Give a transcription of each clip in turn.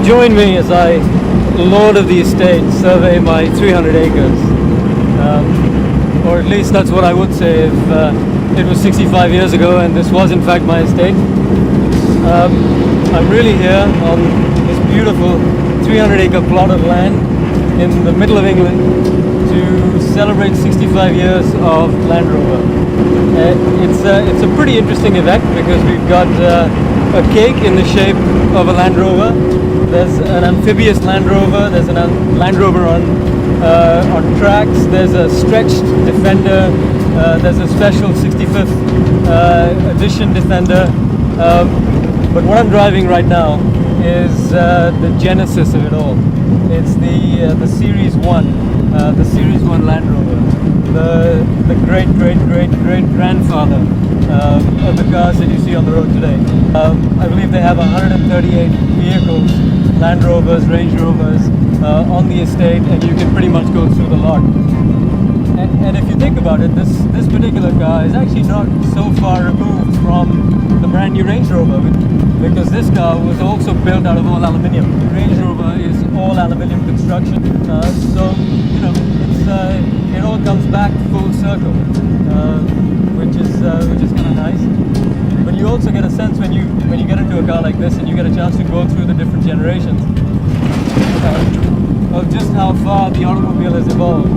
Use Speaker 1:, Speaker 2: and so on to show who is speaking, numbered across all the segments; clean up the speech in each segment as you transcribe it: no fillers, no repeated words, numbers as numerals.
Speaker 1: join me as I, Lord of the Estate, survey my 300 acres. Or at least that's what I would say if it was 65 years ago and this was in fact my estate. I'm really here on this beautiful 300-acre plot of land in the middle of England to celebrate 65 years of Land Rover. It's a pretty interesting event because we've got a cake in the shape of a Land Rover. There's an amphibious Land Rover. There's a Land Rover on tracks. There's a stretched Defender. There's a special 65th edition Defender. But what I'm driving right now is the genesis of it all. It's the Series 1, the Series 1 Land Rover, the great grandfather of the cars that you see on the road today. I believe they have 138 vehicles, Land Rovers, Range Rovers on the estate, and you can pretty much go through the lot. And if you think about it, this particular car is actually not so far removed from the brand new Range Rover, because this car was also built out of all aluminium. The Range Rover is all aluminium construction, so you know it all comes back full circle, which is kind of nice. But you also get a sense when you get into a car like this and you get a chance to go through the different generations of just how far the automobile has evolved.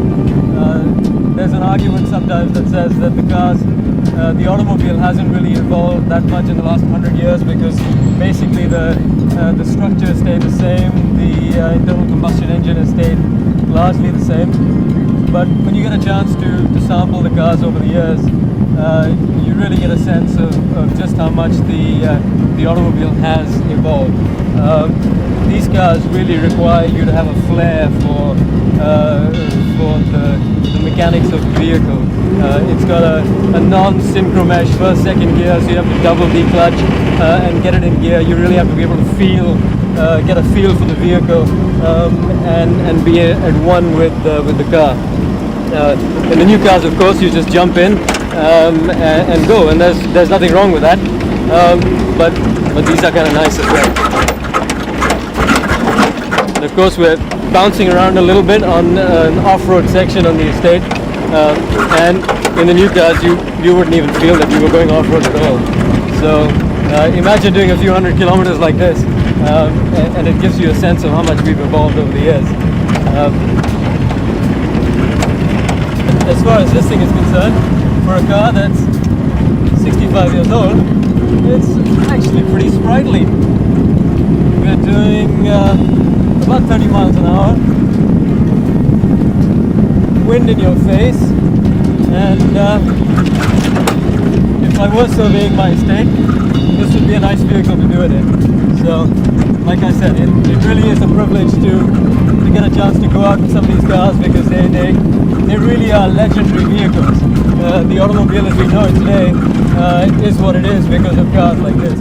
Speaker 1: There's an argument sometimes that says that the automobile hasn't really evolved that much in the last 100 years because basically the structure stayed the same, the internal combustion engine has stayed largely the same. But when you get a chance to sample the cars over the years, you really get a sense of just how much the automobile has evolved. These cars really require you to have a flair for the mechanics of the vehicle. It's got a non-synchro mesh first, second gear, so you have to double declutch and get it in gear. You really have to be able to get a feel for the vehicle and be at one with the car. In the new cars, of course, you just jump in and go, and there's nothing wrong with that. But these are kind of nice as well. And of course, we're bouncing around a little bit on an off-road section on the estate, and in the new cars, you wouldn't even feel that you were going off-road at all. So imagine doing a few hundred kilometers like this, and it gives you a sense of how much we've evolved over the years. As far as this thing is concerned, for a car that's 65 years old, it's actually pretty sprightly. We're doing about 30 miles an hour, wind in your face, and if I was surveying my estate, this would be a nice vehicle to do it in. So, like I said, it really is a privilege to get a chance to go out in some of these cars because they really are legendary vehicles. The automobile as we know it today is what it is because of cars like this.